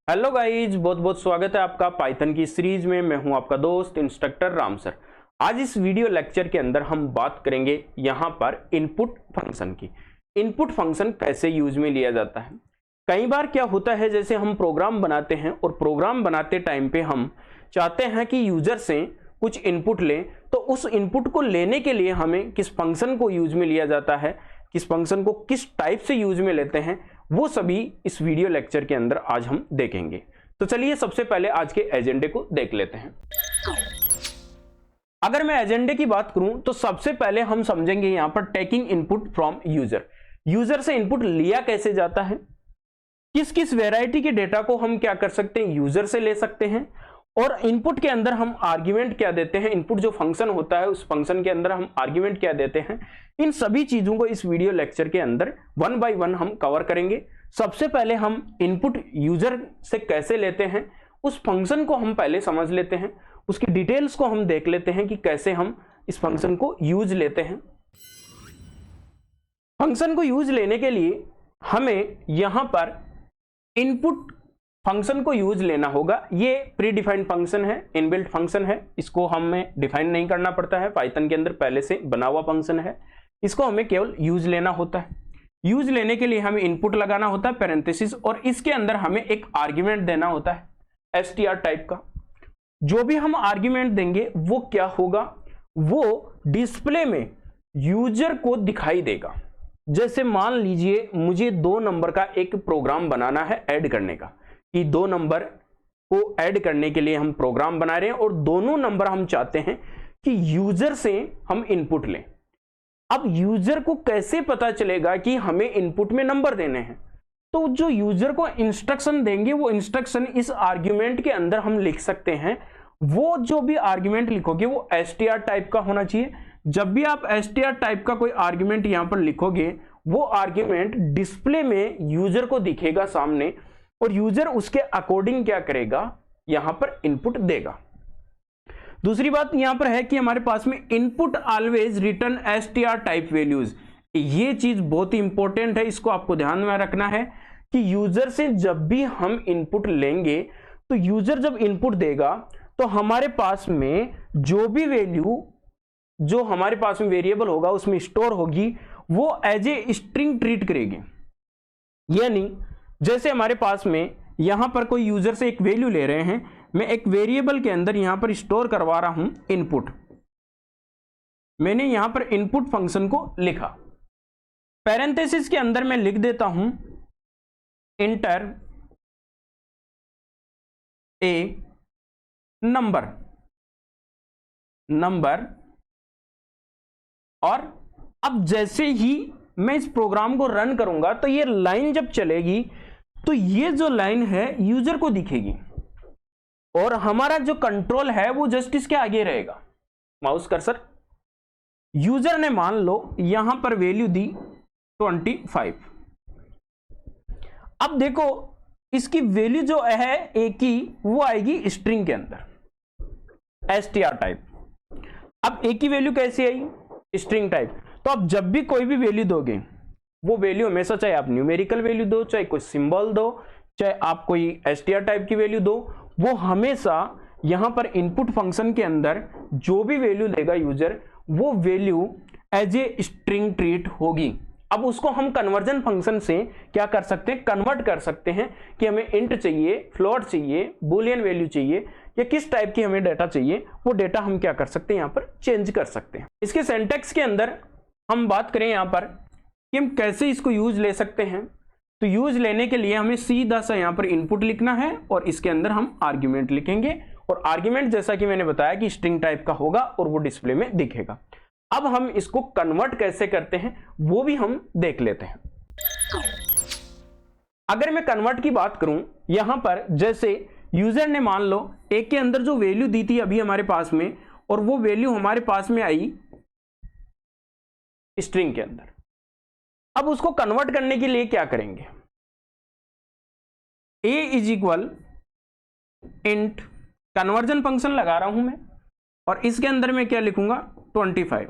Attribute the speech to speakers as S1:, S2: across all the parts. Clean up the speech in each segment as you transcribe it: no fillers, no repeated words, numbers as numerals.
S1: Hello guys, बहुत बहुत स्वागत है आपका पाइथन की सीरीज में। मैं हूं आपका दोस्त इंस्ट्रक्टर राम सर। आज इस वीडियो लेक्चर के अंदर हम बात करेंगे यहां पर इनपुट फंक्शन की। इनपुट फंक्शन कैसे यूज में लिया जाता है। कई बार क्या होता है, जैसे हम प्रोग्राम बनाते हैं और प्रोग्राम बनाते टाइम पे हम चाहते हैं कि यूजर से कुछ इनपुट लें, तो उस इनपुट को लेने के लिए हमें किस फंक्शन को यूज में लिया जाता है, किस फंक्शन को किस टाइप से यूज में लेते हैं, वो सभी इस वीडियो लेक्चर के अंदर आज हम देखेंगे। तो चलिए सबसे पहले आज के एजेंडे को देख लेते हैं। अगर मैं एजेंडे की बात करूं तो सबसे पहले हम समझेंगे यहां पर taking input from user. User से इनपुट लिया कैसे जाता है, किस किस वैरायटी के डेटा को हम क्या कर सकते हैं, यूजर से ले सकते हैं, और इनपुट के अंदर हम आर्ग्यूमेंट क्या देते हैं। इनपुट जो फंक्शन होता है उस फंक्शन के अंदर हम आर्ग्यूमेंट क्या देते हैं। इन सभी चीजों को इस वीडियो लेक्चर के अंदर वन बाय वन हम कवर करेंगे। सबसे पहले हम इनपुट यूजर से कैसे लेते हैं, उस फंक्शन को हम पहले समझ लेते हैं, उसकी डिटेल्स को हम देख लेते हैं कि कैसे हम इस फंक्शन को यूज लेते हैं। फंक्शन को यूज लेने के लिए हमें यहां पर इनपुट फंक्शन को यूज लेना होगा। ये प्री डिफाइंड फंक्शन है, इनबिल्ट फंक्शन है, इसको हमें डिफाइन नहीं करना पड़ता है। पाइथन के अंदर पहले से बना हुआ फंक्शन है, इसको हमें केवल यूज लेना होता है। यूज लेने के लिए हमें इनपुट लगाना होता है पैरेंथेसिस, और इसके अंदर हमें एक आर्ग्यूमेंट देना होता है str टाइप का। जो भी हम आर्ग्यूमेंट देंगे वो क्या होगा, वो डिस्प्ले में यूजर को दिखाई देगा। जैसे मान लीजिए मुझे 2 नंबर का एक प्रोग्राम बनाना है ऐड करने का, कि 2 नंबर को ऐड करने के लिए हम प्रोग्राम बना रहे हैं और दोनों नंबर हम चाहते हैं कि यूजर से हम इनपुट लें। अब यूजर को कैसे पता चलेगा कि हमें इनपुट में नंबर देने हैं, तो जो यूजर को इंस्ट्रक्शन देंगे वो इंस्ट्रक्शन इस आर्ग्यूमेंट के अंदर हम लिख सकते हैं। वो जो भी आर्ग्यूमेंट लिखोगे वो str टाइप का होना चाहिए। जब भी आप str टाइप का कोई आर्ग्यूमेंट यहां पर लिखोगे, वो आर्ग्यूमेंट डिस्प्ले में यूजर को दिखेगा सामने, और यूजर उसके अकॉर्डिंग क्या करेगा, यहां पर इनपुट देगा। दूसरी बात यहां पर है कि हमारे पास में input always return str type values. ये चीज बहुत ही इंपॉर्टेंट है, इसको आपको ध्यान में रखना है कि यूजर से जब भी हम इनपुट लेंगे, तो यूजर जब इनपुट देगा तो हमारे पास में जो भी वैल्यू जो हमारे पास में वेरिएबल होगा उसमें स्टोर होगी, वो एज ए स्ट्रिंग ट्रीट करेगी। यानी जैसे हमारे पास में यहां पर कोई यूजर से एक वैल्यू ले रहे हैं, मैं एक वेरिएबल के अंदर यहां पर स्टोर करवा रहा हूं इनपुट। मैंने यहां पर इनपुट फंक्शन को लिखा, पैरेंथेसिस के अंदर मैं लिख देता हूं इंटर ए नंबर, और अब जैसे ही मैं इस प्रोग्राम को रन करूंगा तो ये लाइन जब चलेगी तो ये जो लाइन है यूजर को दिखेगी, और हमारा जो कंट्रोल है वो जस्ट इसके आगे रहेगा। माउस कर्सर, यूजर ने मान लो यहां पर वैल्यू दी 25। अब देखो इसकी वैल्यू जो है ए की, वो आएगी स्ट्रिंग के अंदर str टाइप। अब ए की वैल्यू कैसे आई, स्ट्रिंग टाइप। तो आप जब भी कोई भी वैल्यू दोगे, वो वैल्यू हमेशा, चाहे आप न्यूमेरिकल वैल्यू दो, चाहे कोई सिंबल दो, चाहे आप कोई str टाइप की वैल्यू दो, वो हमेशा यहां पर इनपुट फंक्शन के अंदर जो भी वैल्यू देगा यूजर, वो value as a string treat होगी। अब उसको हम कन्वर्जन फंक्शन से क्या कर सकते हैं, कन्वर्ट कर सकते हैं कि हमें इंट चाहिए, फ्लोट चाहिए, बुलियन वैल्यू चाहिए, या किस टाइप की हमें डेटा चाहिए, वो डेटा हम क्या कर सकते हैं, यहां पर चेंज कर सकते हैं। इसके सिंटैक्स के अंदर हम बात करें यहां पर कि हम कैसे इसको यूज ले सकते हैं, तो यूज लेने के लिए हमें सीधा सा यहां पर इनपुट लिखना है और इसके अंदर हम आर्ग्यूमेंट लिखेंगे, और आर्ग्यूमेंट जैसा कि मैंने बताया कि स्ट्रिंग टाइप का होगा और वो डिस्प्ले में दिखेगा। अब हम इसको कन्वर्ट कैसे करते हैं वो भी हम देख लेते हैं। अगर मैं कन्वर्ट की बात करूं, यहां पर जैसे यूजर ने मान लो ए के अंदर जो वैल्यू दी थी अभी हमारे पास में, और वो वैल्यू हमारे पास में आई स्ट्रिंग के अंदर। अब उसको कन्वर्ट करने के लिए क्या करेंगे, A is equal int, conversion function लगा रहा हूं मैं, और इसके अंदर मैं क्या लिखूंगा 25।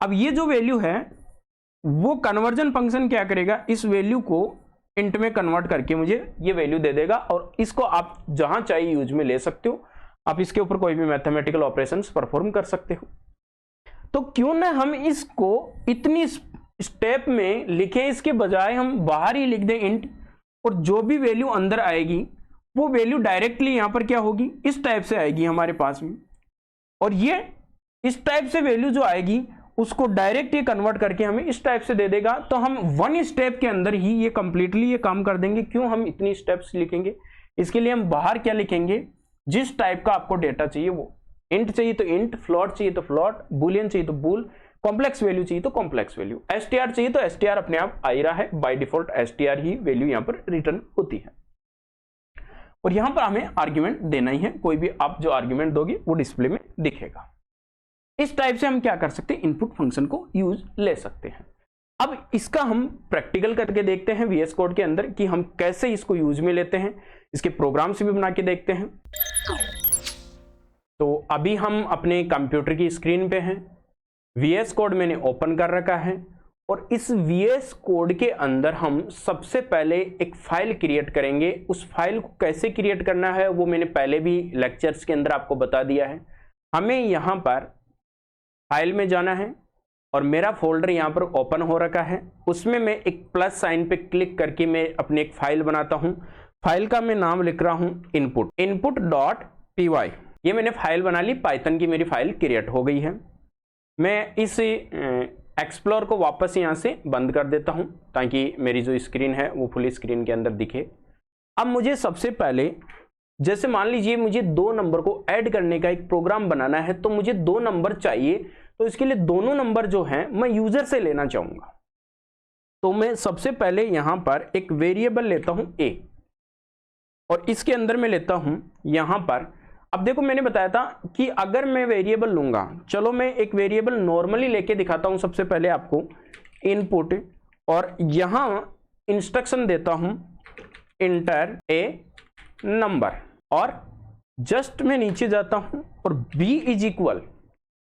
S1: अब ये जो वैल्यू है वो कन्वर्जन फंक्शन क्या करेगा, इस वैल्यू को इंट में कन्वर्ट करके मुझे ये वैल्यू दे देगा और इसको आप जहां चाहिए यूज में ले सकते हो। आप इसके ऊपर कोई भी मैथमेटिकल ऑपरेशंस परफॉर्म कर सकते हो। तो क्यों ना हम इसको इतनी स्टेप में लिखें, इसके बजाय हम बाहर ही लिख दें इंट, और जो भी वैल्यू अंदर आएगी वो वैल्यू डायरेक्टली यहां पर क्या होगी, इस टाइप से आएगी हमारे पास में, और ये इस टाइप से वैल्यू जो आएगी उसको डायरेक्ट ये कन्वर्ट करके हमें इस टाइप से दे देगा। तो हम वन स्टेप के अंदर ही ये कंप्लीटली ये काम कर देंगे। क्यों हम इतनी स्टेप्स लिखेंगे, इसके लिए हम बाहर क्या लिखेंगे, जिस टाइप का आपको डेटा चाहिए वो, इंट चाहिए तो इंट, फ्लोट चाहिए तो फ्लोट, बुलियन चाहिए तो बुल, कॉम्प्लेक्स वैल्यू चाहिए तो कॉम्प्लेक्स वैल्यू, एसटीआर चाहिए तो एसटीआर अपने आप आ ही रहा है, by default STR he value यहां पर रिटर्न होती है। और यहां पर हमें आर्ग्यूमेंट देना ही है, कोई भी आप जो आर्ग्यूमेंट दोगे वो डिस्प्ले में दिखेगा। इस टाइप से हम क्या कर सकते हैं, इनपुट फंक्शन को यूज ले सकते हैं। अब इसका हम प्रैक्टिकल करके देखते हैं VS कोड के अंदर कि हम कैसे इसको यूज में लेते हैं, इसके प्रोग्राम्स भी बना के देखते हैं। तो अभी हम अपने कंप्यूटर की स्क्रीन पे हैं, VS कोड मैंने ओपन कर रखा है, और इस VS कोड के अंदर हम सबसे पहले एक फाइल क्रिएट करेंगे। उस फाइल को कैसे क्रिएट करना है वो मैंने पहले भी लेक्चर्स के अंदर आपको बता दिया है। हमें यहाँ पर फाइल में जाना है और मेरा फोल्डर यहाँ पर ओपन हो रखा है, उसमें मैं एक प्लस साइन पे क्लिक करके मैं अपनी एक फाइल बनाता हूँ। फाइल का मैं नाम लिख रहा हूँ input.py। ये मैंने फाइल बना ली, पाइथन की मेरी फाइल क्रिएट हो गई है। मैं इस एक्सप्लोर को वापस यहाँ से बंद कर देता हूँ ताकि मेरी जो स्क्रीन है वो फुल स्क्रीन के अंदर दिखे। अब मुझे सबसे पहले, जैसे मान लीजिए मुझे 2 नंबर को ऐड करने का एक प्रोग्राम बनाना है, तो मुझे 2 नंबर चाहिए, तो इसके लिए दोनों नंबर जो हैं मैं यूजर से लेना चाहूंगा। तो मैं सबसे पहले यहां पर एक वेरिएबल लेता हूं a, और इसके अंदर मैं लेता हूं यहां पर, अब देखो मैंने बताया था कि अगर मैं वेरिएबल लूंगा, चलो मैं एक वेरिएबल नॉर्मली लेके दिखाता हूं सबसे पहले आपको, इनपुट, और यहां इंस्ट्रक्शन देता हूं इंटर ए नंबर, और जस्ट मैं नीचे जाता हूं और b इज इक्वल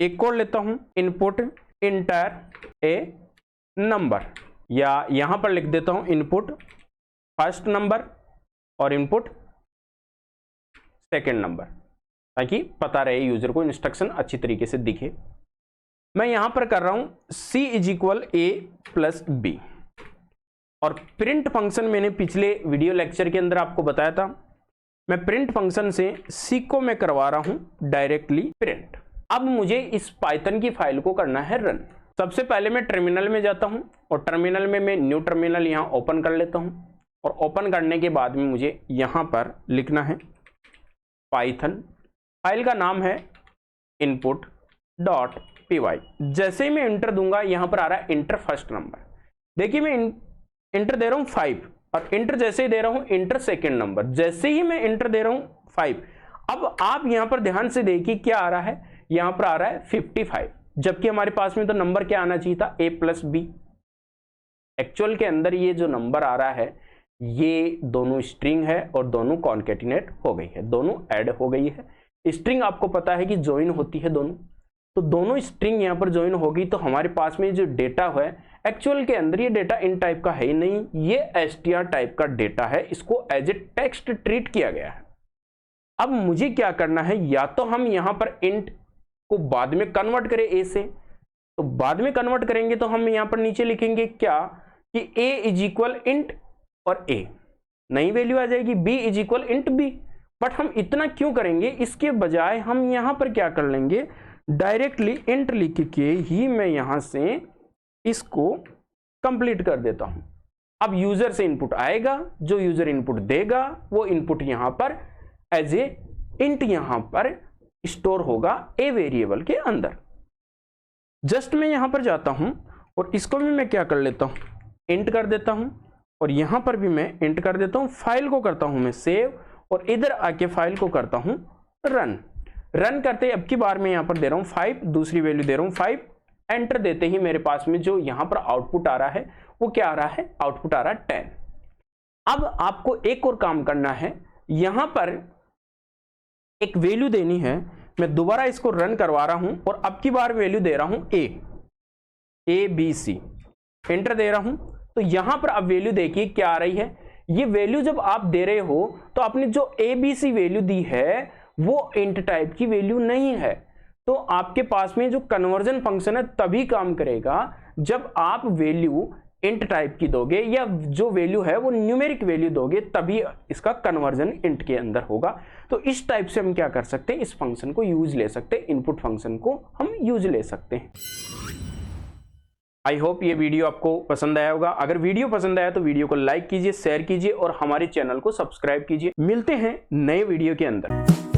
S1: एक और लेता हूं इनपुट इंटर ए नंबर, या यहां पर लिख देता हूं इनपुट फर्स्ट नंबर और इनपुट सेकंड नंबर, ताकि पता रहे यूजर को, इंस्ट्रक्शन अच्छी तरीके से दिखे। मैं यहां पर कर रहा हूं c is equal a plus b, और प्रिंट फंक्शन मैंने पिछले वीडियो लेक्चर के अंदर आपको बताया था। मैं प्रिंट फंक्शन से c को मैं करवा रहा हूं डायरेक्टली प्रिंट। अब मुझे इस पाइथन की फाइल को करना है रन। सबसे पहले मैं टर्मिनल में जाता हूं, और टर्मिनल में मैं न्यू टर्मिनल यहां ओपन कर लेता हूं, और ओपन करने के बाद में मुझे यहां पर लिखना है पाइथन, फाइल का नाम है input.py। जैसे ही मैं इंटर दूंगा यहां पर आ रहा है इंटर फर्स्ट नंबर। देखिए मैं इंटर दे रहा हूं 5, और इंटर जैसे ही दे रहा हूं इंटर सेकंड नंबर, जैसे ही मैं इंटर दे रहा हूं 5। अब आप यहां पर ध्यान से देखिए क्या आ रहा है, यहां पर आ रहा है 55, जबकि हमारे पास में तो नंबर क्या आना चाहिए था, a प्लस बी। एक्चुअल के अंदर ये जो नंबर आ रहा है ये दोनों स्ट्रिंग है और दोनों कॉन्केटिनेट हो गई है, दोनों ऐड हो गई है। स्ट्रिंग आपको पता है कि ज्वाइन होती है दोनों, तो दोनों स्ट्रिंग यहां पर ज्वाइन होगी, तो हमारे पास में जो डेटा है एक्चुअल के अंदर ये डेटा इन टाइप का है ही नहीं, ये str टाइप का डेटा है, इसको एज ए टेक्स्ट ट्रीट किया गया है। अब मुझे क्या करना है, या तो हम यहां पर इंट को बाद में कन्वर्ट करें a से, तो बाद में कन्वर्ट करेंगे तो हम यहां पर नीचे लिखेंगे क्या कि a इज इक्वल इंट और a, नई वैल्यू आ जाएगी b is equal int b। But हम इतना क्यों करेंगे, इसके बजाय हम यहां पर क्या कर लेंगे, डायरेक्टली इंट लिख के ही मैं यहां से इसको कंप्लीट कर देता हूं। अब यूजर से इनपुट आएगा, जो यूजर इनपुट देगा वो इनपुट यहां पर एज ए इंट यहां पर स्टोर होगा ए वेरिएबल के अंदर। जस्ट मैं यहां पर जाता हूं और इसको भी मैं क्या कर लेता हूं, इंट कर देता हूं, और यहां पर भी मैं इंट कर देता हूं। फाइल को करता हूं मैं सेव, और इधर आके फाइल को करता हूं रन। रन करते अब की बार मैं यहां पर दे रहा हूं 5, दूसरी वैल्यू दे रहा हूं 5। एंटर देते ही मेरे पास में जो यहां पर आउटपुट आ रहा है वो क्या आ रहा है, आउटपुट आ रहा है 10। अब आपको एक और काम करना है, यहां पर एक वैल्यू देनी है। मैं दोबारा इसको रन करवा रहा हूं और अब की बार वैल्यू दे रहा हूं a b c, एंटर दे रहा हूं। तो यहां पर अब वैल्यू देखिए क्या आ रही है, ये वैल्यू जब आप दे रहे हो तो आपने जो ABC वैल्यू दी है वो इंट टाइप की वैल्यू नहीं है। तो आपके पास में जो कन्वर्जन फंक्शन है तभी काम करेगा जब आप वैल्यू इंट टाइप की दोगे या जो वैल्यू है वो न्यूमेरिक वैल्यू दोगे, तभी इसका कन्वर्जन इंट के अंदर होगा। तो इस टाइप से हम क्या कर सकते हैं, इस फंक्शन को यूज ले सकते हैं, इनपुट फंक्शन को हम यूज ले सकते हैं। आई होप ये वीडियो आपको पसंद आया होगा। अगर वीडियो पसंद आया तो वीडियो को लाइक कीजिए, शेयर कीजिए और हमारे चैनल को सब्सक्राइब कीजिए। मिलते हैं नए वीडियो के अंदर।